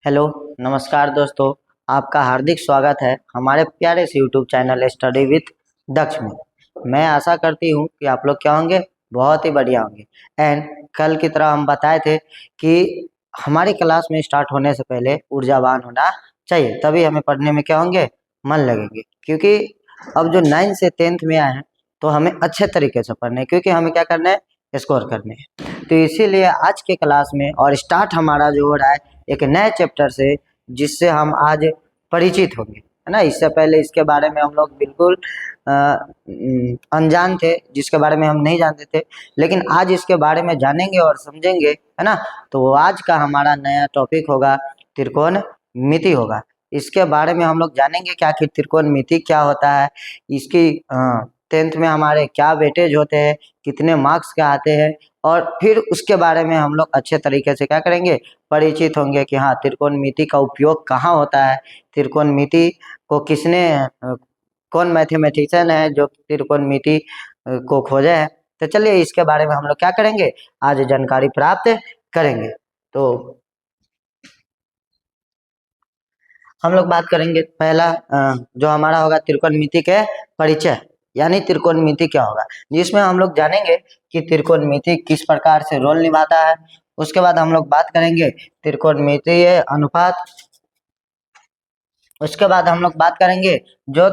Hello, नमस्कार दोस्तों। आपका हार्दिक स्वागत है हमारे प्यारे से यूट्यूब चैनल स्टडी विथ दक्ष में। मैं आशा करती हूँ कि आप लोग क्या होंगे, बहुत ही बढ़िया होंगे। एंड कल की तरह हम बताए थे कि हमारी क्लास में स्टार्ट होने से पहले ऊर्जावान होना चाहिए, तभी हमें पढ़ने में क्या होंगे, मन लगेंगे। क्योंकि अब जो 9 से 10th में आए हैं तो हमें अच्छे तरीके से पढ़ना है, क्योंकि हमें क्या करना है, स्कोर करने हैं। तो इसीलिए आज के क्लास में और स्टार्ट हमारा जो हो रहा है एक नए चैप्टर से, जिससे हम आज परिचित होंगे, है ना। इससे पहले इसके बारे में हम लोग बिल्कुल अनजान थे, जिसके बारे में हम नहीं जानते थे, लेकिन आज इसके बारे में जानेंगे और समझेंगे, है ना। तो आज का हमारा नया टॉपिक होगा त्रिकोणमिति होगा। इसके बारे में हम लोग जानेंगे कि आखिर त्रिकोणमिति क्या होता है, इसकी 10th में हमारे क्या वेटेज होते हैं, कितने मार्क्स क्या आते हैं, और फिर उसके बारे में हम लोग अच्छे तरीके से क्या करेंगे, परिचित होंगे कि हाँ, त्रिकोणमिति का उपयोग कहाँ होता है, त्रिकोणमिति को किसने कौन मैथमेटिशियन है जो त्रिकोणमिति को खोजे है। तो चलिए इसके बारे में हम लोग क्या करेंगे, आज जानकारी प्राप्त करेंगे। तो हम लोग बात करेंगे पहला जो हमारा होगा त्रिकोणमिति के परिचय, यानी त्रिकोणमिति क्या होगा, जिसमें हम लोग जानेंगे कि त्रिकोणमिति किस प्रकार से रोल निभाता है। उसके बाद हम लोग बात करेंगे त्रिकोणमितीय अनुपात। उसके बाद हम लोग बात करेंगे जो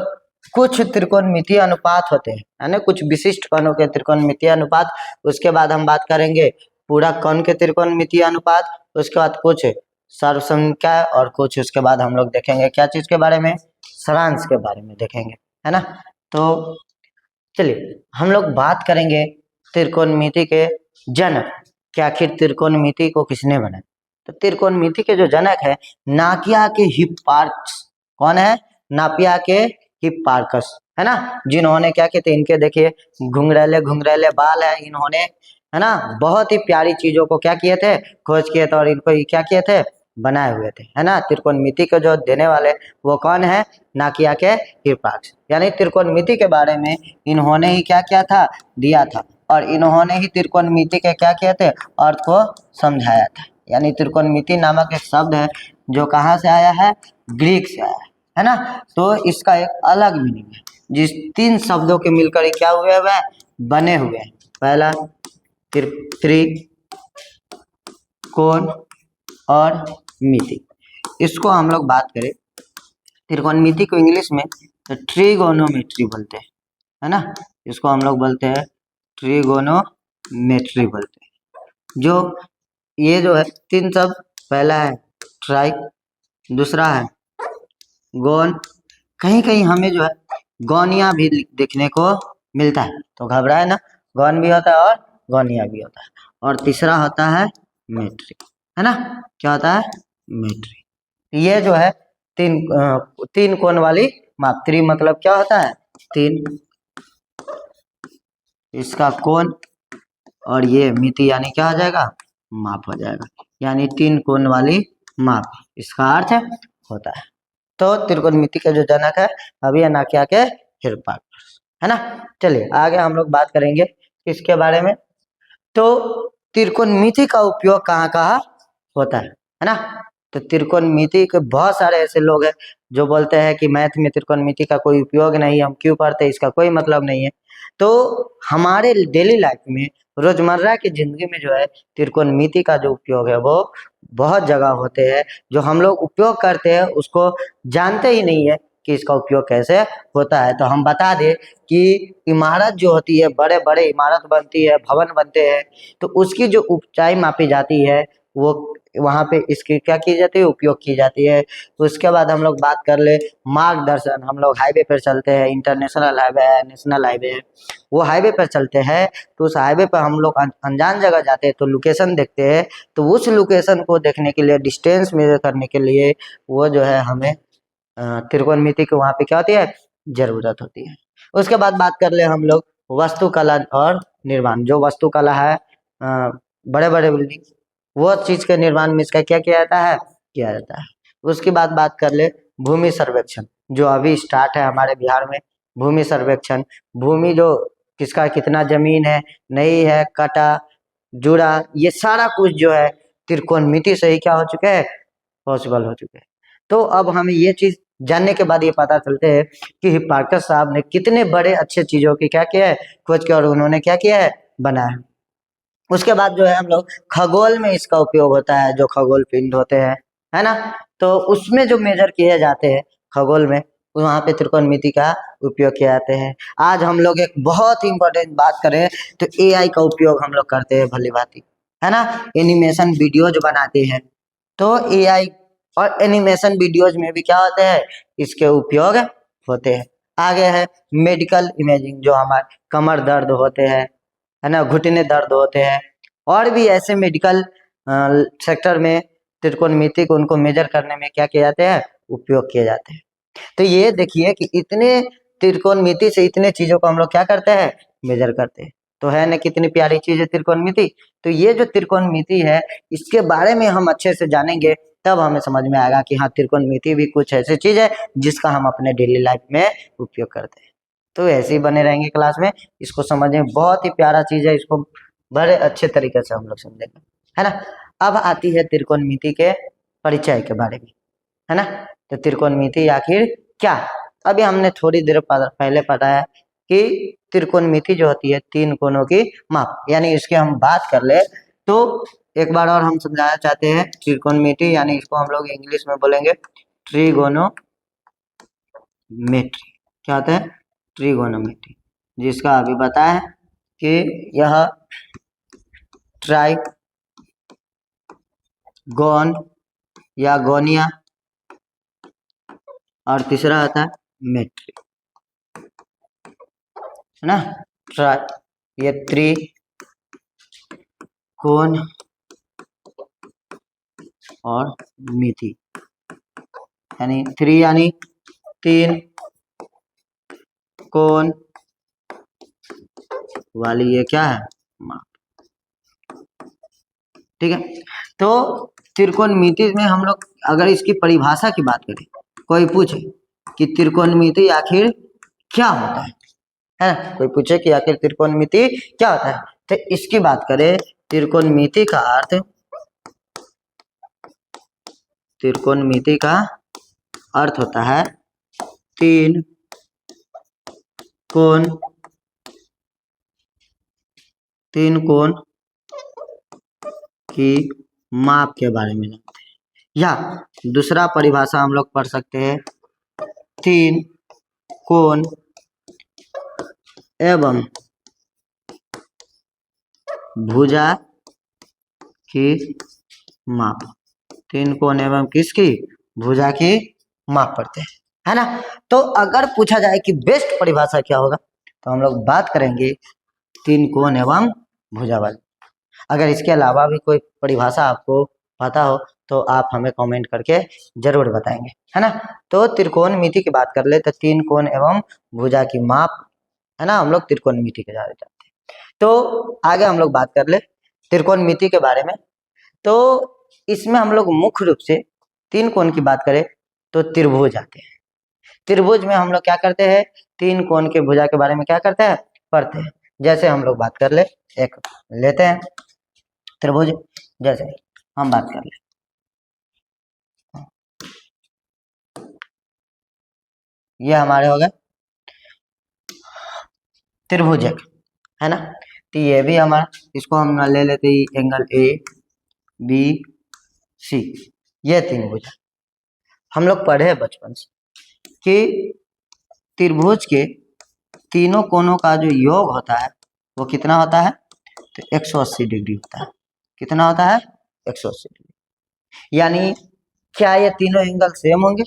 कुछ त्रिकोणमितीय अनुपात होते हैं, यानी कुछ विशिष्ट कणों के त्रिकोणमितीय अनुपात। उसके बाद हम बात करेंगे पूरक कण के त्रिकोणमितीय अनुपात। उसके बाद कुछ सर्वसंख्या, और कुछ उसके बाद हम लोग देखेंगे क्या चीज के बारे में, सारांश के बारे में देखेंगे, है ना। तो चलिए हम लोग बात करेंगे त्रिकोणमिति के जनक, कि आखिर त्रिकोणमिति को किसने बनाया। तो त्रिकोणमिति के जो जनक है नापिया के हिप्पार्कस। कौन है? नापिया के हिप्पार्कस, है ना। जिन्होंने क्या किया थे, इनके देखिए घुंघरेले घुंघरेले बाल है, इन्होंने, है ना, बहुत ही प्यारी चीजों को क्या किए थे, खोज किए थे, और इनको क्या किए थे, बनाए हुए थे, है ना। त्रिकोणमिति को जो देने वाले वो कौन है, नाकिया के हिप्पार्कस। यानी त्रिकोणमिति के बारे में इन्होंने ही क्या किया था, दिया था, और इन्होंने ही त्रिकोणमिति के क्या किए थे, अर्थ को समझाया था। यानी त्रिकोणमिति नामक एक शब्द है जो कहाँ से आया है, ग्रीक से आया है ना। तो इसका एक अलग मीनिंग है, जिस 3 शब्दों के मिलकर क्या हुए हुए हैं, बने हुए हैं। पहला त्रिकोण और मिति। इसको हम लोग बात करें, त्रिकोणमिति को इंग्लिश में ट्रिगोनोमेट्री बोलते हैं, है ना। इसको हम लोग बोलते हैं ट्रिगोनोमेट्री बोलते हैं। जो ये जो है 3 शब्द, पहला है ट्राई, दूसरा है गोन, कहीं कहीं हमें जो है गोनिया भी देखने को मिलता है, तो घबराए ना, गौन भी होता है और गोनिया भी होता है। और तीसरा होता है मेट्री, है ना। क्या होता है, मेट्री। ये जो है तीन कोण वाली माप। त्रि मतलब क्या होता है, 3, इसका कोण, और ये मिति यानी क्या हो जाएगा, माप हो जाएगा। यानी 3 कोण वाली माप इसका अर्थ होता है। तो त्रिकोणमिति के जो जनक है अभी नाकिया के हिप्पार्कस, है ना। चलिए आगे हम लोग बात करेंगे इसके बारे में। तो त्रिकोणमिति का उपयोग कहाँ कहाँ होता है ना। तो त्रिकोणमिति के बहुत सारे ऐसे लोग हैं जो बोलते हैं कि मैथ में त्रिकोणमिति का कोई उपयोग नहीं, हम क्यों पढ़ते, इसका कोई मतलब नहीं है। तो हमारे डेली लाइफ में, रोजमर्रा की जिंदगी में जो है त्रिकोणमिति का जो उपयोग है वो बहुत जगह होते हैं। जो हम लोग उपयोग करते हैं उसको जानते ही नहीं है कि इसका उपयोग कैसे होता है। तो हम बता दें कि इमारत जो होती है, बड़े बड़े इमारत बनती है, भवन बनते हैं, तो उसकी जो ऊंचाई मापी जाती है वो वहाँ पे इसकी क्या की जाती है, उपयोग की जाती है। उसके बाद हम लोग बात कर ले मार्गदर्शन। हम लोग हाईवे पर चलते हैं, इंटरनेशनल हाईवे है, नेशनल हाईवे है, वो हाईवे पर चलते हैं, तो उस हाईवे पर हम लोग अनजान जगह जाते हैं तो लोकेशन देखते हैं। तो उस लोकेशन को देखने के लिए, डिस्टेंस मेजर करने के लिए, वो जो है हमें त्रिकोणमिति की वहाँ पे क्या होती है, जरूरत होती है। उसके बाद बात कर ले हम लोग वास्तुकला और निर्माण। जो वास्तुकला है, बड़े बड़े बिल्डिंग, वो चीज के निर्माण में इसका क्या किया जाता है, किया जाता है। उसके बाद बात कर ले भूमि सर्वेक्षण, जो अभी स्टार्ट है हमारे बिहार में। भूमि सर्वेक्षण, भूमि जो किसका कितना जमीन है, नहीं है, कटा जुड़ा, ये सारा कुछ जो है त्रिकोणमिति से ही क्या हो चुका है, पॉसिबल हो चुके हैं। तो अब हमें ये चीज जानने के बाद ये पता चलते हैं कि हिप्पार्कस साहब ने कितने बड़े अच्छे चीजों की क्या किया है, खोज किया, और उन्होंने क्या किया है, बनाया। उसके बाद जो है हम लोग खगोल में इसका उपयोग होता है, जो खगोल पिंड होते हैं, है ना, तो उसमें जो मेजर किए जाते हैं खगोल में, वहाँ पे त्रिकोणमिति का उपयोग किए जाते हैं। आज हम लोग एक बहुत ही इंपॉर्टेंट बात करें तो एआई का उपयोग हम लोग करते हैं भली भांति, है ना, एनिमेशन वीडियोज बनाते हैं, तो एआई और एनिमेशन वीडियोज में भी क्या होते हैं, इसके उपयोग होते हैं। आगे है मेडिकल इमेजिंग, जो हमारे कमर दर्द होते हैं, है ना, घुटने दर्द होते हैं, और भी ऐसे मेडिकल सेक्टर में त्रिकोणमिति को उनको मेजर करने में क्या किए जाते हैं, उपयोग किए जाते हैं। तो ये देखिए कि इतने त्रिकोणमिति से इतने चीजों को हम लोग क्या करते हैं, मेजर करते हैं। तो है ना कितनी प्यारी चीज है त्रिकोणमिति। तो ये जो त्रिकोणमिति है, इसके बारे में हम अच्छे से जानेंगे, तब हमें समझ में आएगा कि हाँ, त्रिकोणमिति भी कुछ ऐसी चीज है जिसका हम अपने डेली लाइफ में उपयोग करते हैं। तो ऐसे ही बने रहेंगे क्लास में, इसको समझें, बहुत ही प्यारा चीज है, इसको बड़े अच्छे तरीके से हम लोग समझेंगे, है ना। अब आती है त्रिकोणमिति के परिचय के बारे में, है ना। तो त्रिकोणमिति आखिर क्या, अभी हमने थोड़ी देर पहले पढ़ा है कि त्रिकोणमिति जो होती है तीन कोणों की माप, यानी इसकी हम बात कर ले तो एक बार और हम समझाना चाहते हैं त्रिकोणमिति, यानी इसको हम लोग इंग्लिश में बोलेंगे ट्रिगोनोमेट्री। क्या होता है, ट्रिगोनोमेट्री, जिसका अभी बताया है कि यह ट्राइगोन या गोनिया, और तीसरा आता है मेट्री, है ना। ये त्रिकोण और मिति, यानी यानी तीन कोण वाली ये क्या है, माप, ठीक है। तो त्रिकोणमिति में हम लोग अगर इसकी परिभाषा की बात करें, कोई पूछे कि त्रिकोणमिति आखिर क्या होता है ना, कोई पूछे कि आखिर त्रिकोणमिति क्या होता है, तो इसकी बात करें, त्रिकोणमिति का अर्थ, त्रिकोणमिति का अर्थ होता है तीन कोण की माप के बारे में जानते हैं, या दूसरा परिभाषा हम लोग पढ़ सकते हैं, तीन कोण एवं भुजा की माप, तीन कोण एवं किसकी, भुजा की माप पढ़ते हैं, है ना। तो अगर पूछा जाए कि बेस्ट परिभाषा क्या होगा, तो हम लोग बात करेंगे तीन कोण एवं भुजा वाली। अगर इसके अलावा भी कोई परिभाषा आपको पता हो तो आप हमें कमेंट करके जरूर बताएंगे, है ना। तो त्रिकोणमिति की बात कर ले तो तीन कोण एवं भुजा की माप, है ना, हम लोग त्रिकोणमिति के बारे में जानते हैं। तो आगे हम लोग बात कर ले त्रिकोणमिति के बारे में। तो इसमें हम लोग मुख्य रूप से तीन कोण की बात करें तो त्रिभुज आते हैं। त्रिभुज में हम लोग क्या करते हैं, तीन कोण के भुजा के बारे में क्या करते हैं, पढ़ते हैं। जैसे हम लोग बात कर ले, एक लेते हैं त्रिभुज, जैसे हम बात कर ले, ये हमारे हो गए त्रिभुज एक, है ना। तो ये भी हमारा, इसको हम ले लेते हैं एंगल ए बी सी, ये तीन भुजा हम लोग पढ़े हैं बचपन से कि त्रिभुज के तीनों कोणों का जो योग होता है वो कितना होता है, तो 180 डिग्री होता है। कितना होता है, 180 डिग्री। यानी क्या ये तीनों एंगल सेम होंगे,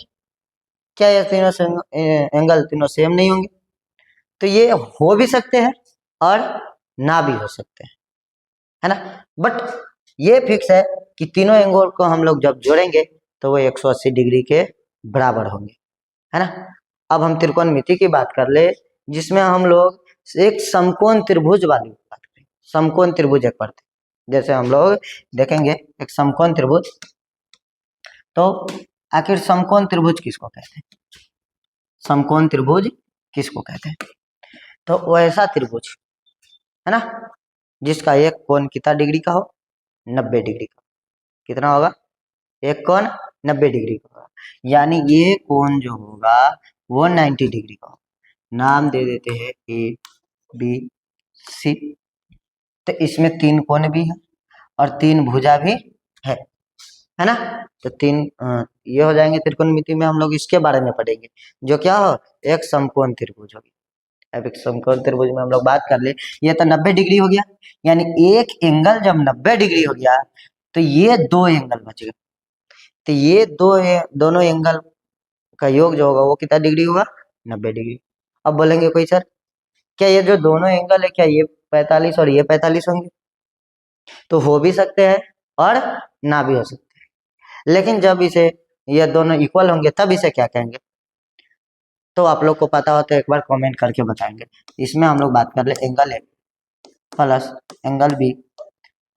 क्या ये तीनों एंगल तीनों सेम नहीं होंगे, तो ये हो भी सकते हैं और ना भी हो सकते हैं, है ना। बट ये फिक्स है कि तीनों एंगल को हम लोग जब जोड़ेंगे तो वो 180 डिग्री के बराबर होंगे, है ना। अब हम त्रिकोणमिति की बात कर ले, जिसमें हम लोग एक समकोण त्रिभुज वाली बात करें, समकोण त्रिभुज एक पढ़ते, जैसे हम लोग देखेंगे एक समकोण त्रिभुज, तो आखिर समकोण त्रिभुज किसको कहते हैं, समकोण त्रिभुज किसको कहते हैं, तो वैसा त्रिभुज, है ना, जिसका एक कोण कितना डिग्री का हो, 90 डिग्री का। कितना होगा, एक कोण 90 डिग्री का होगा, यानी ये कोण जो होगा वो 90 डिग्री का होगा। नाम दे देते हैं ए बी सी। तो इसमें 3 कोण भी है और 3 भुजा भी है ना। तो ये हो जाएंगे त्रिकोणमिति में। हम लोग इसके बारे में पढ़ेंगे, जो क्या हो, एक समकोण त्रिभुज होगी। अब एक समकोण त्रिभुज में हम लोग बात कर ले, ये तो 90 डिग्री हो गया, यानी एक एंगल जब 90 डिग्री हो गया तो ये 2 एंगल बच गए। तो ये दोनों एंगल का योग जो होगा वो कितना डिग्री होगा, 90 डिग्री। अब बोलेंगे कोई सर क्या ये जो दोनों एंगल है क्या ये 45 और ये 45 होंगे? तो हो भी सकते हैं और ना भी हो सकते हैं, लेकिन जब इसे ये दोनों इक्वल होंगे तब इसे क्या कहेंगे, तो आप लोग को पता हो तो एक बार कमेंट करके बताएंगे। इसमें हम लोग बात कर ले angle A plus angle B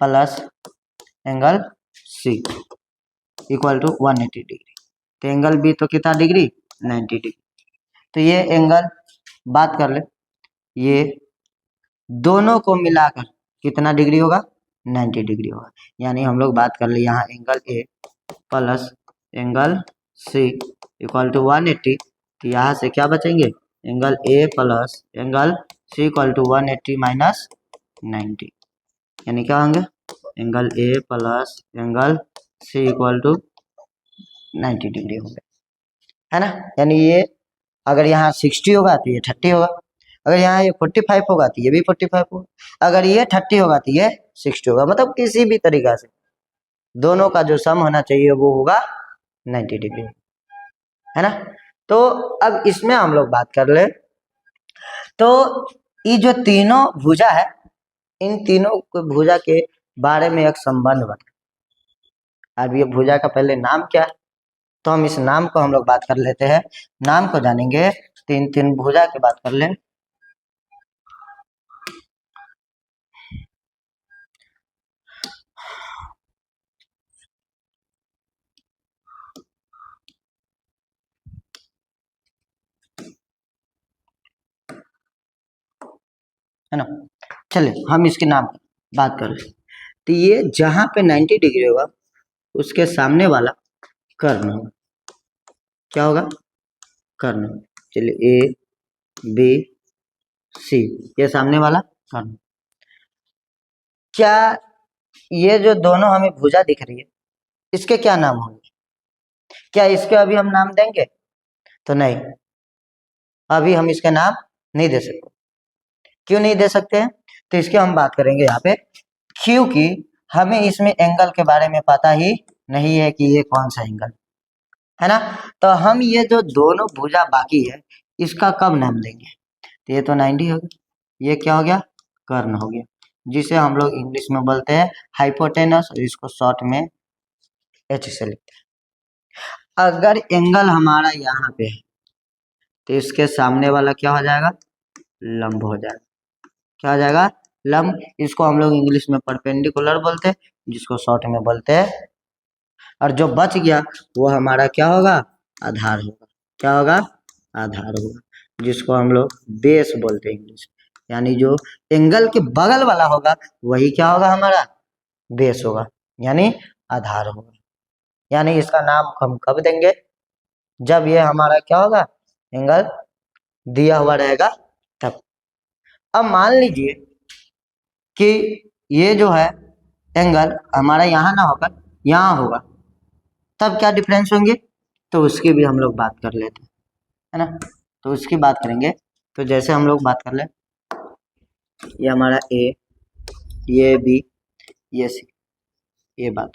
plus angle C equal to 180 degree. तो एंगल बी तो कितना डिग्री, 90 डिग्री। तो ये एंगल बात कर ले, ये दोनों को मिलाकर कितना डिग्री होगा, 90 डिग्री होगा। यानी हम लोग बात कर ले यहाँ angle A plus angle C equal to 180। तो यहाँ से क्या बचेंगे, angle A plus angle C equal to 180 minus 90, यानी क्या होंगे, angle A plus angle C equal to 90 degree होंगे, है ना। यानी ये अगर यहाँ 60 होगा तो ये 30 होगा, अगर यहाँ ये 45 होगा तो ये भी 45 होगा, अगर ये 30 होगा तो ये 60 होगा। मतलब किसी भी तरीका से दोनों का जो सम होना चाहिए वो होगा 90 डिग्री, है ना। तो अब इसमें हम लोग बात कर ले, तो ये जो तीनों भुजा है, इन तीनों भुजा के बारे में एक संबंध बता। अब ये भुजा का पहले नाम क्या है, तो हम इस नाम को हम लोग बात कर लेते हैं। नाम को जानेंगे, तीन भुजा की बात कर ले। है ना, चलिए हम इसके नाम की बात कर ले। तो ये जहां पे 90 डिग्री होगा उसके सामने वाला कर्ण होगा, क्या होगा, कर्ण। चलिए ए बी सी, ये सामने वाला कर्ण। क्या ये जो दोनों हमें भुजा दिख रही है इसके क्या नाम होंगे, क्या इसके अभी हम नाम देंगे, तो नहीं, अभी हम इसके नाम नहीं दे सकते। क्यों नहीं दे सकते हैं, तो इसकी हम बात करेंगे यहाँ पे, क्योंकि हमें इसमें एंगल के बारे में पता ही नहीं है कि ये कौन सा एंगल है ना। तो हम ये जो दोनों भुजा बाकी है इसका कब नाम देंगे, तो ये तो 90 हो गया, ये क्या हो गया, कर्ण हो गया, जिसे हम लोग इंग्लिश में बोलते हैं हाइपोटेनस, और इसको शॉर्ट में एच से लिखते हैं। अगर एंगल हमारा यहाँ पे है तो इसके सामने वाला क्या हो जाएगा, लंब हो जाएगा, क्या हो जाएगा, लंब। इसको हम लोग इंग्लिश में परपेंडिकुलर बोलते हैं, जिसको शॉर्ट में बोलते हैं। और जो बच गया वो हमारा क्या होगा, आधार होगा, क्या होगा, आधार होगा, जिसको हम लोग बेस बोलते हैं इंग्लिश में। यानी जो एंगल के बगल वाला होगा वही क्या होगा, हमारा बेस होगा, यानी आधार होगा। यानी इसका नाम हम कब देंगे, जब ये हमारा क्या होगा, एंगल दिया हुआ रहेगा तब। अब मान लीजिए कि ये जो है एंगल हमारा यहाँ ना होकर यहाँ होगा, तब क्या डिफरेंस होंगे, तो उसकी भी हम लोग बात कर लेते हैं, है ना। तो उसकी बात करेंगे, तो जैसे हम लोग बात कर ले, ये हमारा ए, ये बी, ये सी, ये बात।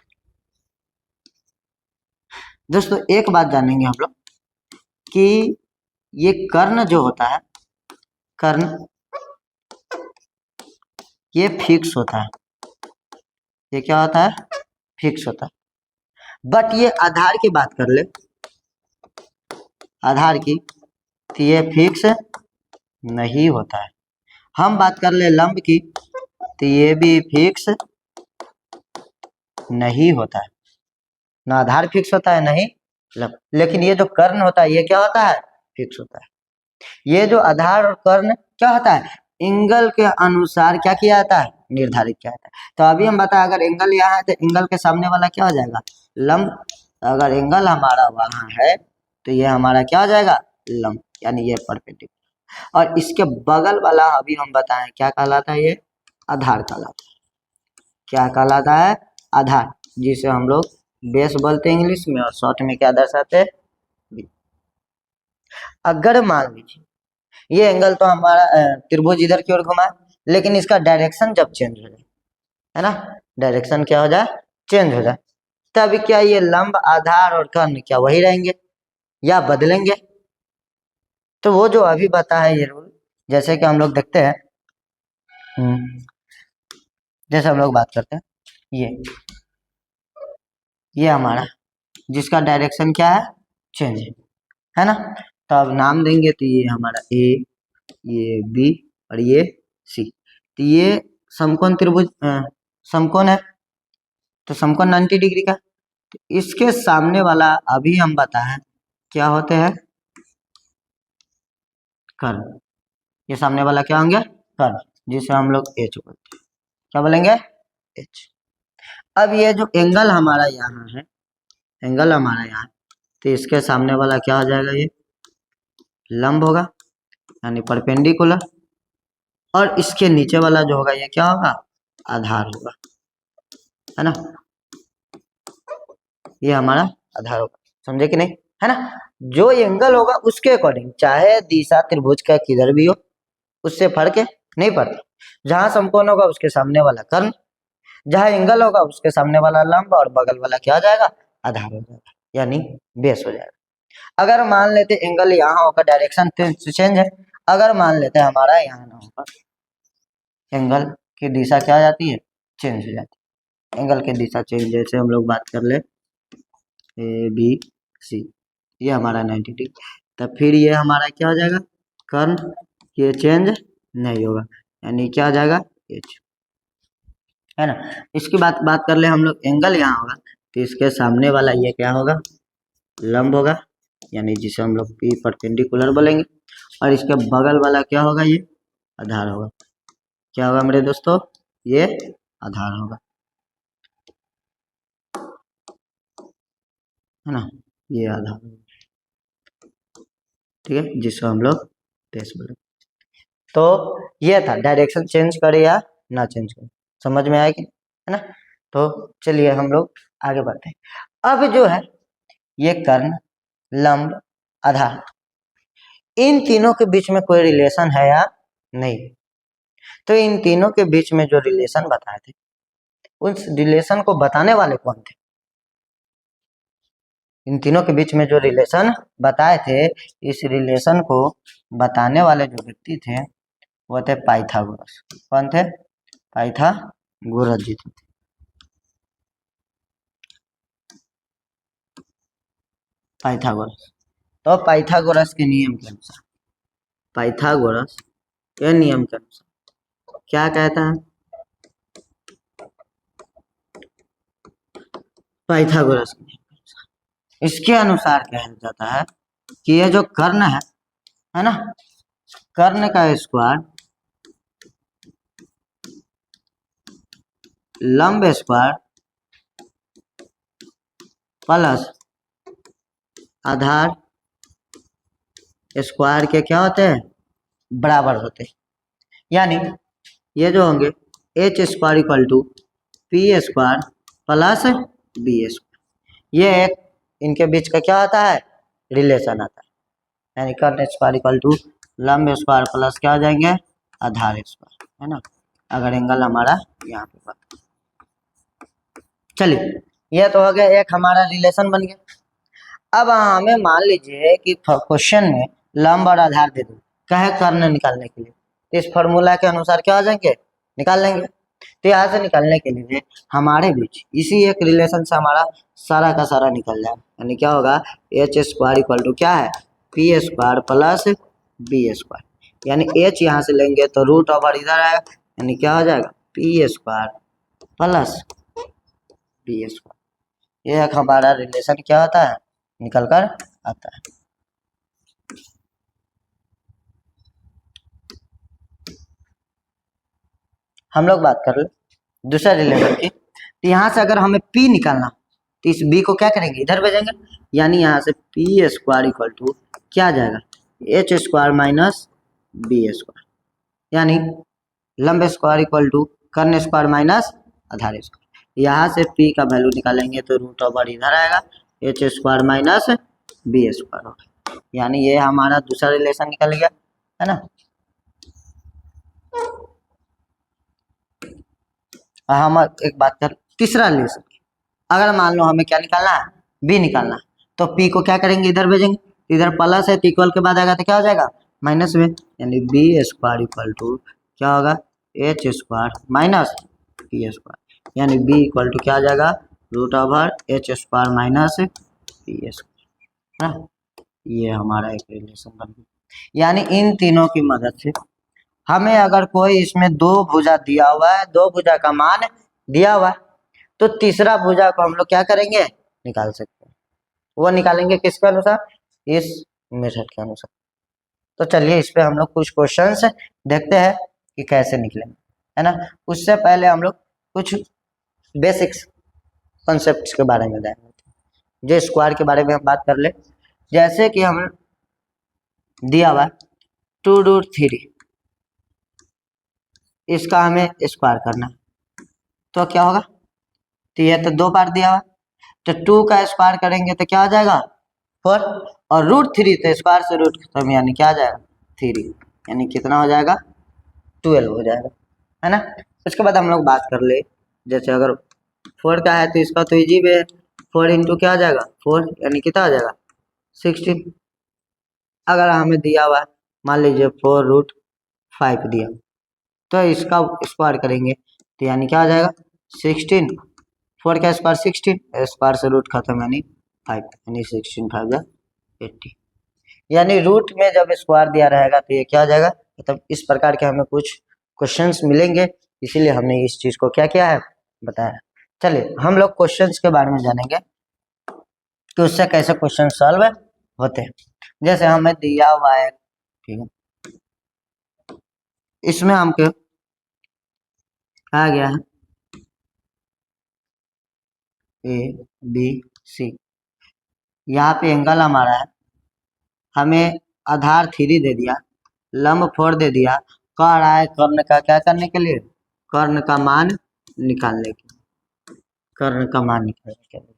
दोस्तों एक बात जानेंगे हम लोग कि ये कर्ण जो होता है, कर्ण ये फिक्स होता है, ये क्या होता है, फिक्स होता है। बट ये आधार की बात कर ले, आधार की, तो ये फिक्स नहीं होता है। हम बात कर ले लंब की, तो ये भी फिक्स नहीं होता है, ना आधार फिक्स होता है नहीं लंब। लेकिन ये जो कर्ण होता है ये क्या होता है, फिक्स होता है। ये जो आधार और कर्ण क्या होता है, एंगल के अनुसार क्या किया जाता है, निर्धारित किया जाता है। तो अभी हम बताएं, अगर एंगल यहाँ है तो एंगल के सामने वाला क्या हो जाएगा, लंब, तो अगर एंगल हमारा वहां है तो ये हमारा क्या हो जाएगा, लंब, यानी ये परपेंडिकुलर। और इसके बगल वाला अभी हम बताएं क्या कहलाता है, ये आधार कहलाता है। क्या कहलाता है, आधार, जिसे हम लोग बेस बोलते हैं इंग्लिश में, और शॉर्ट में क्या दर्शाते हैं, बी। अगर मान लीजिए ये एंगल तो हमारा त्रिभुज इधर की ओर घुमा है, लेकिन इसका डायरेक्शन जब चेंज हो जाए, है ना, डायरेक्शन क्या हो जाए, चेंज हो जाए, तब क्या ये लंब, आधार और कर्ण क्या वही रहेंगे या बदलेंगे? तो वो जो अभी बता है ये रूल, जैसे कि हम लोग देखते हैं, जैसे हम लोग बात करते हैं, ये हमारा जिसका डायरेक्शन क्या है, चेंज है ना, तो अब नाम देंगे तो ये हमारा ए, ये बी और ये सी। तो ये समकोण त्रिभुज समकोण है, तो समकोण 90 डिग्री का। तो इसके सामने वाला अभी हम बताएं क्या होते हैं, कर्ण। ये सामने वाला क्या होंगे, कर्ण, जिसे हम लोग एच बोलते हैं। क्या बोलेंगे, एच। अब ये जो एंगल हमारा यहाँ है, एंगल हमारा यहाँ, तो इसके सामने वाला क्या हो जाएगा, ये लंब होगा यानी परपेंडिकुलर, और इसके नीचे वाला जो होगा ये क्या होगा, आधार होगा, है ना, ये हमारा आधार होगा। समझे कि नहीं, है ना। जो एंगल होगा उसके अकॉर्डिंग, चाहे दिशा त्रिभुज का किधर भी हो, उससे फर्क नहीं पड़ता। जहां समकोण होगा उसके सामने वाला कर्ण, जहां एंगल होगा उसके सामने वाला लंब, और बगल वाला क्या हो जाएगा, आधार हो जाएगा, यानी बेस हो जाएगा। अगर मान लेते एंगल यहाँ होगा, डायरेक्शन चेंज है, अगर मान लेते हमारा यहाँ ना होगा, एंगल की दिशा क्या हो जाती है, चेंज हो जाती है। एंगल की दिशा चेंज, जैसे हम लोग बात कर ले ए बी सी, ये हमारा 90 डिग्री, तब फिर ये हमारा क्या हो जाएगा, कर्ण, ये चेंज नहीं होगा, यानी क्या हो जाएगा, एच, है ना। इसकी बात कर ले हम लोग, एंगल यहाँ होगा तो इसके सामने वाला ये क्या होगा, लंब होगा, यानी जिसे हम लोग पी परपेंडिकुलर बोलेंगे, और इसके बगल वाला क्या होगा, ये आधार होगा। क्या होगा मेरे दोस्तों, ये आधार होगा, है ना, ये आधार होगा, ठीक है, जिसको हम लोग बेस बोलेंगे। तो ये था, डायरेक्शन चेंज करे या ना चेंज करे, समझ में आया कि, है ना। तो चलिए हम लोग आगे बढ़ते हैं। अब जो है ये कर्ण, लंब, आधार, इन तीनों के बीच में कोई रिलेशन है या नहीं? तो इन तीनों के बीच में जो रिलेशन बताए थे, उस रिलेशन को बताने वाले कौन थे? इन तीनों के बीच में जो रिलेशन बताए थे, इस रिलेशन को बताने वाले जो व्यक्ति थे वो थे पाइथागोरस। कौन थे? पाइथागोरस जी थे। पाइथागोरस। तो पाइथागोरस के नियम के अनुसार, पाइथागोरस के नियम के अनुसार क्या कहता है, पाइथागोरस के नियम के अनुसार, इसके अनुसार कहा जाता है कि ये जो कर्ण है ना, कर्ण का स्क्वायर लंब स्क्वायर प्लस आधार स्क्वायर के क्या होते हैं, बराबर होते हैं। यानी ये जो होंगे H square equal to P square plus B square, ये एक इनके बीच का क्या आता है, रिलेशन आता है। यानी कर्ण स्क्वायर इक्वल टू लंब स्क्वायर प्लस क्या हो जाएंगे, आधार स्क्वायर, है ना, अगर एंगल हमारा यहाँ पे पता। चलिए ये तो हो गया, एक हमारा रिलेशन बन गया। अब हमें मान लीजिए कि क्वेश्चन में लंब और आधार दे दो, कहे कर्ण निकालने के लिए, तो इस फॉर्मूला के अनुसार क्या हो जाएंगे, निकाल लेंगे। तो यहाँ से निकालने के लिए हमारे बीच इसी एक रिलेशन से हमारा सारा का सारा निकल जाए, यानी क्या होगा, एच स्क्वायर इक्वल टू क्या है, P square plus B square, यानी एच यहाँ से लेंगे तो रूट ओवर इधर आएगा, यानी क्या हो जाएगा, P square plus B square. ये एक हमारा रिलेशन क्या होता है, निकल कर आता है। हम लोग बात कर ले दूसरा रिलेशन की, तो यहाँ से अगर हमें P निकालना, तो इस बी को क्या करेंगे, इधर भेजेंगे, यानी यहाँ से पी स्क्वायर इक्वल टू क्या आ जाएगा, H square minus B square, यानी लंब स्क्वायर इक्वल टू कर्ण स्क्वायर माइनस आधार स्क्वायर। यहाँ से पी का वैल्यू निकालेंगे तो रूट ओवर इधर आएगा, H square minus B square होगा, यानी ये हमारा दूसरा रिलेशन निकल गया है ना। हम एक बात कर तीसरा रिलेशन, अगर मान लो हमें क्या निकालना है, बी निकालना है, तो पी को क्या करेंगे, इधर भेजेंगे, इधर प्लस है तो इक्वल के बाद आएगा तो क्या हो जाएगा, माइनस में, यानी बी स्क्वायर इक्वल टू क्या होगा, H square minus P square, यानी बी इक्वल टू क्या आ जाएगा, root over H square minus P square ना। ये हमारा एक रिलेशन बन गया, यानी इन तीनों की मदद से हमें अगर कोई इसमें दो भुजा दिया हुआ है, दो भुजा का मान दिया हुआ है, तो तीसरा भुजा को हम लोग क्या करेंगे, निकाल सकते हैं। वो निकालेंगे किसके अनुसार, इस मेथड के अनुसार। तो चलिए इस पे हम लोग कुछ क्वेश्चंस देखते हैं कि कैसे निकलेंगे, है ना। उससे पहले हम लोग कुछ बेसिक्स कॉन्सेप्ट्स के बारे में जानेंगे, जो स्क्वायर के बारे में हम बात कर ले। जैसे कि हम दिया हुआ 2√3, इसका हमें स्क्वायर करना है, तो क्या होगा, तो ये तो दो बार दिया हुआ, तो 2 का स्क्वायर करेंगे तो क्या हो जाएगा 4, और √3 तो स्क्वायर से रूट खत्म, यानी क्या आ जाएगा 3, यानी कितना हो जाएगा 12 हो जाएगा, है ना। उसके बाद हम लोग बात कर ले, जैसे अगर 4 का है तो इसका तो इजी है, 4 इंटू क्या आ जाएगा 4, यानी कितना आ जाएगा 16। अगर हमें दिया हुआ है मान लीजिए 4√5 दिया, तो इसका स्क्वायर करेंगे तो यानी क्या आ जाएगा 16, 4 का स्क्वायर 16, स्क्वायर से रूट खत्म यानी 5, यानी 16 5 80, यानी रूट में जब स्क्वायर दिया रहेगा तो ये क्या आ जाएगा, मतलब इस प्रकार के हमें कुछ क्वेश्चंस मिलेंगे, इसीलिए हमने इस चीज को क्या किया है बताया। चलिए हम लोग क्वेश्चंस के बारे में जानेंगे कि उससे कैसे क्वेश्चन सॉल्व होते हैं। जैसे हमें दिया हुआ है, ठीक है, इसमें हमको आ गया है ए बी सी, यहाँ पे एंगल हमारा है, हमें आधार 3 दे दिया, लंब 4 दे दिया, कह रहा है कर्ण का क्या करने के लिए, कर्ण का मान निकालने के लिए, कर्ण का मान निकालने के लिए।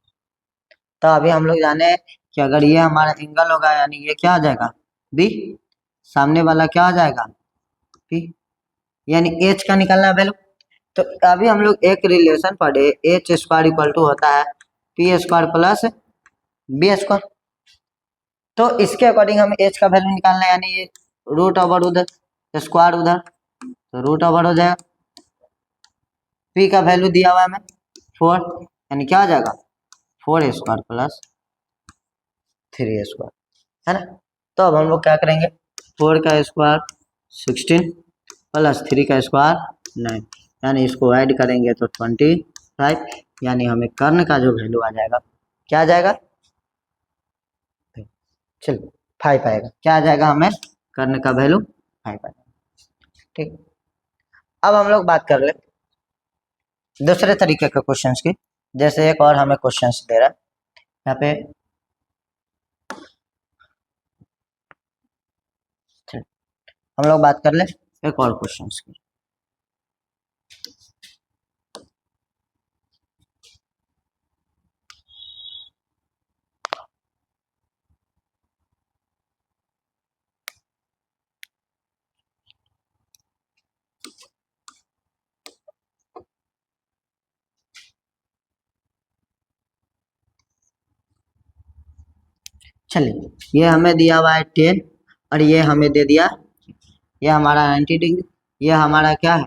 तो अभी हम लोग जाने कि अगर ये हमारा एंगल होगा यानी ये क्या आ जाएगा बी, सामने वाला क्या आ जाएगा पी, यानी एच का निकालना है वैल्यू। तो अभी हम लोग एक रिलेशन पढ़े, एच स्क्वायर इक्वल टू होता है P square plus B square, तो इसके अकॉर्डिंग हमें एच का वैल्यू निकालना है, यानी ये रूट ओवर उधर स्क्वायर उधर, तो रूट ओवर हो जाएगा, पी का वैल्यू दिया हुआ है हमें 4, यानी क्या आ जाएगा 4 स्क्वायर प्लस 3 स्क्वायर, है ना। तो अब हम लोग क्या करेंगे, 4 का स्क्वायर 16 प्लस 3 का स्क्वायर 9, यानी इसको ऐड करेंगे तो 25, यानी हमें कर्ण का जो वैल्यू आ जाएगा क्या आ जाएगा, चलो 5 आएगा, क्या आ जाएगा हमें कर्ण का वैल्यू 5 आएगा, ठीक। अब हम लोग बात कर ले दूसरे तरीके के क्वेश्चंस की, जैसे एक और हमें क्वेश्चंस दे रहा है यहाँ पे, हम लोग बात कर ले एक और क्वेश्चंस की। चलिए ये हमें दिया हुआ है 10 और ये हमें दे दिया, ये हमारा 90 डिग्री, ये हमारा क्या है,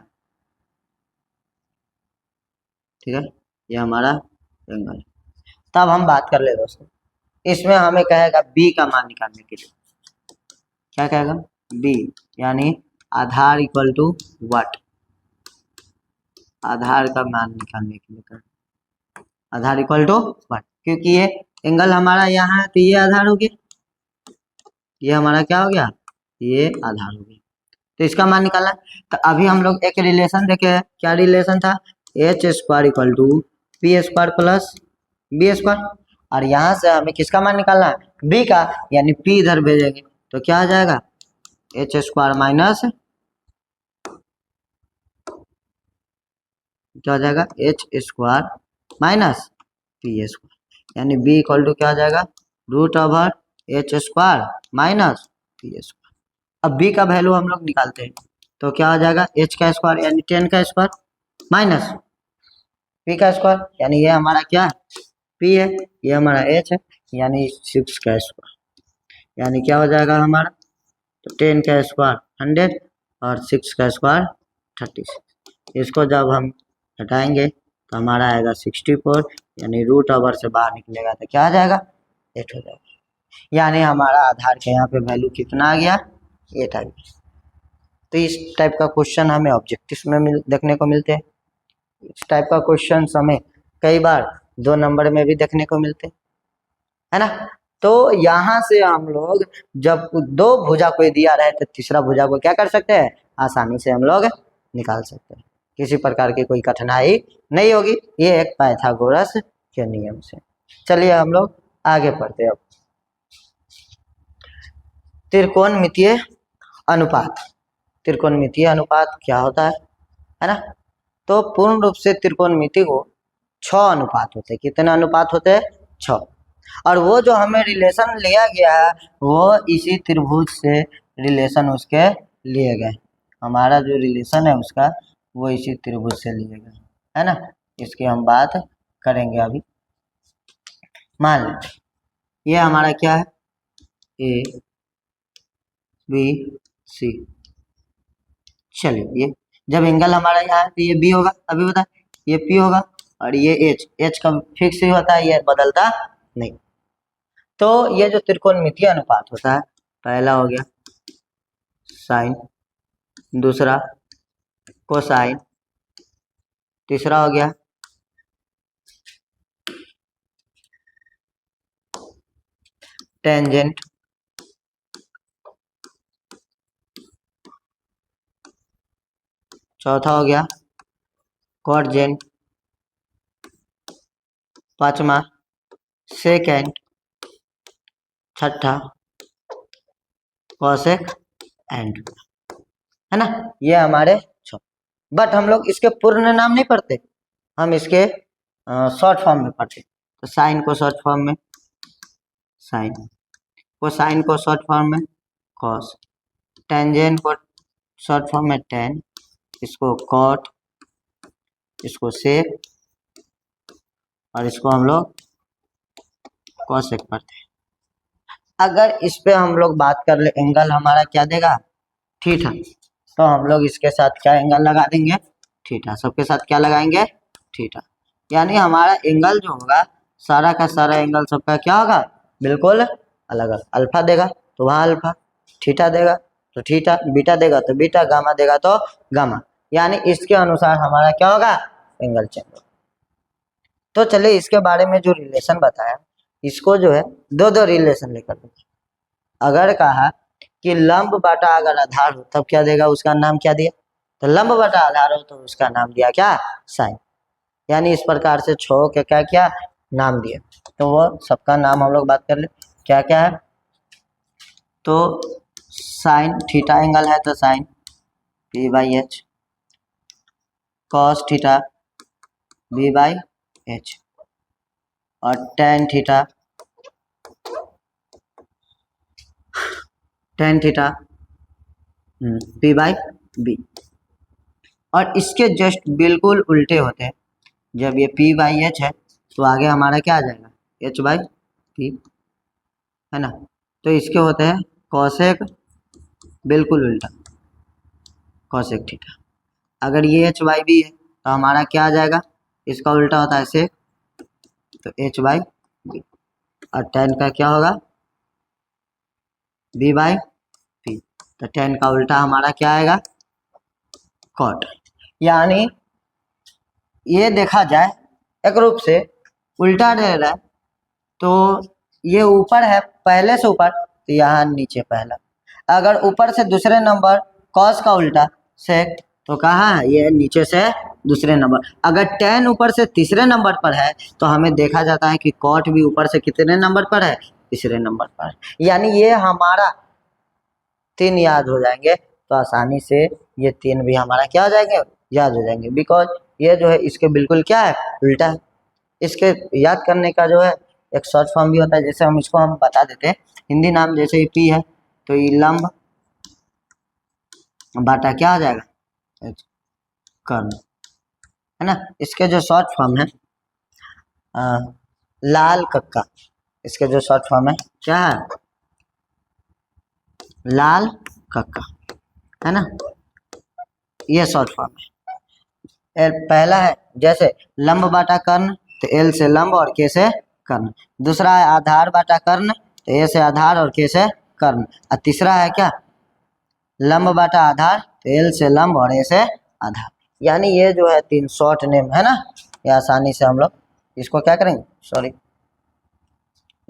ठीक है, ये हमारा एंगल। तब हम बात कर ले दोस्तों, इसमें हमें कहेगा बी का मान निकालने के लिए, क्या कहेगा बी, यानी आधार इक्वल टू व्हाट, आधार का मान निकालने के लिए कहेगा आधार इक्वल टू व्हाट, क्योंकि ये एंगल हमारा यहाँ है तो ये आधार हो गया, ये हमारा क्या हो गया, ये आधार हो गया, तो इसका मान निकालना। तो अभी हम लोग एक रिलेशन देखे हैं, क्या रिलेशन था, H square equal to P square plus B square, और यहाँ से हमें किसका मान निकालना है, बी का, यानी पी इधर भेजेंगे तो क्या आ जाएगा, एच स्क्वायर माइनस क्या हो जाएगा, H square minus P square, यानी बी इक्वल टू क्या आ जाएगा, root over H square minus P square. अब बी का वैल्यू हम लोग निकालते हैं तो क्या हो जाएगा, एच का स्क्वायर यानी 10 का स्क्वायर माइनस पी का स्क्वायर, यानी ये हमारा क्या है, पी है, ये हमारा एच है, यानी 6 का स्क्वायर, यानी क्या हो जाएगा हमारा, तो 10 का स्क्वायर 100 और 6 का स्क्वायर 36। इसको जब हम हटाएंगे तो हमारा आएगा 64, यानी रूट ओवर से बाहर निकलेगा तो क्या आ जाएगा, 8 हो जाएगा, यानी हमारा आधार के यहाँ पे वैल्यू कितना आ गया, 8 आ गया। तो इस टाइप का क्वेश्चन हमें ऑब्जेक्टिव में देखने को मिलते हैं। इस टाइप का क्वेश्चन हमें कई बार 2 नंबर में भी देखने को मिलते हैं, है ना। तो यहाँ से हम लोग जब 2 भुजा कोई दिया रहे तो तीसरा भुजा को क्या कर सकते हैं, आसानी से हम लोग निकाल सकते हैं, किसी प्रकार की कोई कठिनाई नहीं होगी, ये एक पाइथागोरस के नियम से। चलिए हम लोग आगे पढ़ते हैं। अब त्रिकोणमितीय अनुपात, त्रिकोणमितीय अनुपात क्या होता है ना। तो पूर्ण रूप से त्रिकोणमिति को 6 अनुपात होते हैं, कितने अनुपात होते हैं, 6, और वो जो हमें रिलेशन लिया गया है वो इसी त्रिभुज से रिलेशन उसके लिए गए, हमारा जो रिलेशन है उसका वो इसी त्रिभुज से लिए गए, है ना। इसकी हम बात करेंगे अभी। मान लीजिए ये हमारा क्या है, ए बी सी, चलिए ये जब एंगल हमारा यहाँ है तो ये बी होगा, अभी बता, ये पी होगा, और ये एच का फिक्स ही होता है, ये बदलता नहीं। तो ये जो त्रिकोणमितीय अनुपात होता है, पहला हो गया साइन, दूसरा कोसाइन, तीसरा हो गया टेंजेंट, चौथा हो गया कॉटजेंट, पांचवा सेकेंड, छठा कॉसेक एंड, है ना। ये हमारे 6, बट हम लोग इसके पूर्ण नाम नहीं पढ़ते, हम इसके शॉर्ट फॉर्म में पढ़ते। तो साइन को शॉर्ट फॉर्म में साइन, कोसाइन को शॉर्ट फॉर्म में कॉस, टेंजेंट को शॉर्ट फॉर्म में टेन, इसको कॉट, इसको सेक, और इसको हम लोग कॉसेक पढ़ते हैं। अगर इस पे हम लोग बात कर ले, एंगल हमारा क्या देगा, थीटा, तो हम लोग इसके साथ क्या एंगल लगा देंगे, थीटा, सबके साथ क्या लगाएंगे, थीटा, यानी हमारा एंगल जो होगा सारा का सारा एंगल सबका क्या होगा, बिल्कुल अलग अलग, अल्फा देगा तो वहाँ अल्फा, थीटा देगा तो थीटा, बीटा देगा तो बीटा, गामा देगा तो गामा, यानी इसके अनुसार हमारा क्या होगा, एंगल चेंज होगा। तो चलिए इसके बारे में जो रिलेशन बताया, इसको जो है दो रिलेशन लेकर देखिए। अगर कहा कि लंब बटा अगर आधार हो तब क्या देगा, उसका नाम क्या दिया, तो लंब बटा आधार हो तो उसका नाम दिया क्या, साइन, यानी इस प्रकार से 6 के क्या क्या नाम दिए। तो वो सबका नाम हम लोग बात कर ले, क्या क्या है, तो साइन थीटा एंगल है तो sine P by H, cos theta B by H, और tan theta P by B, और इसके जस्ट बिल्कुल उल्टे होते हैं, जब ये पी बाई एच है तो आगे हमारा क्या आ जाएगा, एच बाई पी, है ना। तो इसके होते हैं कॉसेक, बिल्कुल उल्टा कॉसेक थीटा। अगर ये एच बाई बी है तो हमारा क्या आ जाएगा, इसका उल्टा होता है सेक, तो एच बाई बी, और टेन का क्या होगा, बी बाई पी, तो टेन का उल्टा हमारा क्या आएगा, कॉट। यानी ये देखा जाए एक रूप से उल्टा दे रहा है, तो ये ऊपर है पहले से ऊपर, तो यहाँ नीचे पहला, अगर ऊपर से दूसरे नंबर कॉस का उल्टा सेक, तो कहाँ है, ये नीचे से दूसरे नंबर। अगर tan ऊपर से तीसरे नंबर पर है तो हमें देखा जाता है कि cot भी ऊपर से कितने नंबर पर है, तीसरे नंबर पर। यानी ये हमारा 3 याद हो जाएंगे तो आसानी से ये 3 भी हमारा क्या हो जाएंगे, याद हो जाएंगे। बिकॉज ये जो है इसके बिल्कुल क्या है, उल्टा है। इसके याद करने का जो है एक शॉर्ट फॉर्म भी होता है, जैसे हम बता देते हैं। हिंदी नाम जैसे ये P है तो ये लंब बाटा क्या हो जाएगा, कर्ण, है ना। इसके जो शॉर्ट फॉर्म है लाल कक्का, इसके जो शॉर्ट फॉर्म है क्या है, लाल कक्का, है ना। ये शॉर्ट फॉर्म है। पहला है जैसे लंब बाटा कर्ण तो L से लंब और K से कर्ण। दूसरा है आधार बाटा कर्ण तो A से आधार और K से कर्ण। और तीसरा है क्या, लंब बाटा आधार तो L से लंब और A से आधार। यानी ये जो है 3 शॉर्ट नेम है ना, ये आसानी से हम लोग इसको क्या करेंगे, सॉरी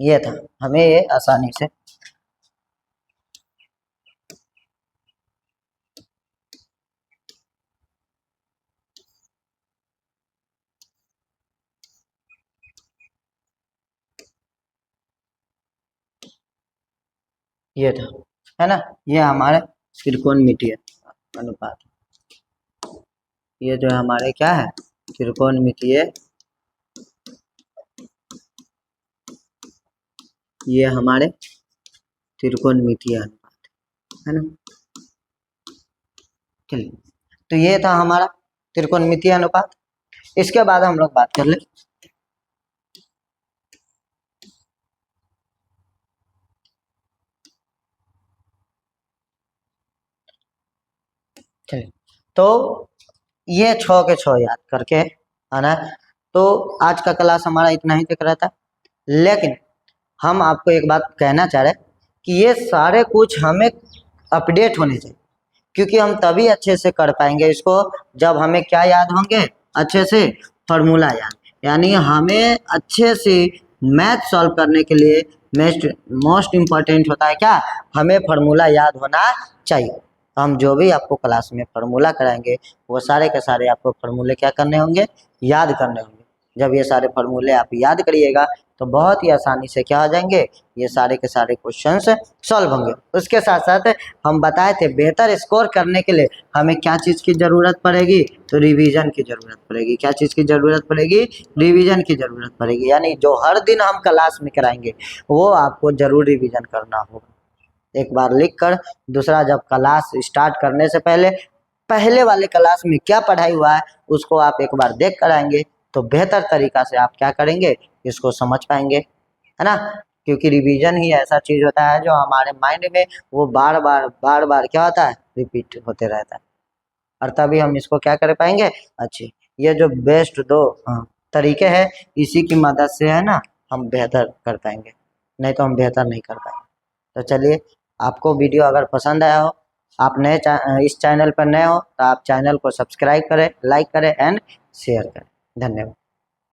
ये था, हमें ये आसानी से ये था, है ना। ये हमारे त्रिकोणमितीय अनुपात, ये जो हमारे क्या है, त्रिकोणमितीय, ये हमारे त्रिकोणमितीय अनुपात, है ना। चलिए, तो ये था हमारा त्रिकोणमितीय अनुपात। इसके बाद हम लोग बात कर ले चलिए, तो ये 6 के 6 याद करके आना है। तो आज का क्लास हमारा इतना ही दिख रहा था, लेकिन हम आपको एक बात कहना चाह रहे हैं कि ये सारे कुछ हमें अपडेट होने चाहिए, क्योंकि हम तभी अच्छे से कर पाएंगे इसको जब हमें क्या याद होंगे, अच्छे से फार्मूला याद। यानी हमें अच्छे से मैथ सॉल्व करने के लिए मोस्ट इम्पॉर्टेंट होता है क्या, हमें फार्मूला याद होना चाहिए। तो हम जो भी आपको क्लास में फार्मूला कराएंगे वो सारे के सारे आपको फार्मूले क्या करने होंगे, याद करने होंगे। जब ये सारे फार्मूले आप याद करिएगा तो बहुत ही आसानी से क्या हो जाएंगे, ये सारे के सारे क्वेश्चंस सॉल्व होंगे। उसके साथ साथ हम बताए थे बेहतर स्कोर करने के लिए हमें क्या चीज़ की ज़रूरत पड़ेगी, तो रिवीजन की ज़रूरत पड़ेगी। क्या चीज़ की ज़रूरत पड़ेगी, रिवीजन की ज़रूरत पड़ेगी। यानी जो हर दिन हम क्लास में कराएंगे वो आपको ज़रूर रिवीजन करना होगा, एक बार लिख कर। दूसरा, जब क्लास स्टार्ट करने से पहले पहले वाले क्लास में क्या पढ़ाई हुआ है उसको आप एक बार देख कर आएंगे तो बेहतर तरीका से आप क्या करेंगे, इसको समझ पाएंगे, है ना। क्योंकि रिवीजन ही ऐसा चीज़ होता है जो हमारे माइंड में वो बार बार क्या होता है, रिपीट होते रहता है, और तभी हम इसको क्या कर पाएंगे अच्छे। ये जो बेस्ट 2 तरीके हैं इसी की मदद से है ना हम बेहतर कर पाएंगे, नहीं तो हम बेहतर नहीं कर पाएंगे। तो चलिए, आपको वीडियो अगर पसंद आया हो, आप इस चैनल पर नए हो तो आप चैनल को सब्सक्राइब करें, लाइक करें एंड शेयर करें। धन्यवाद।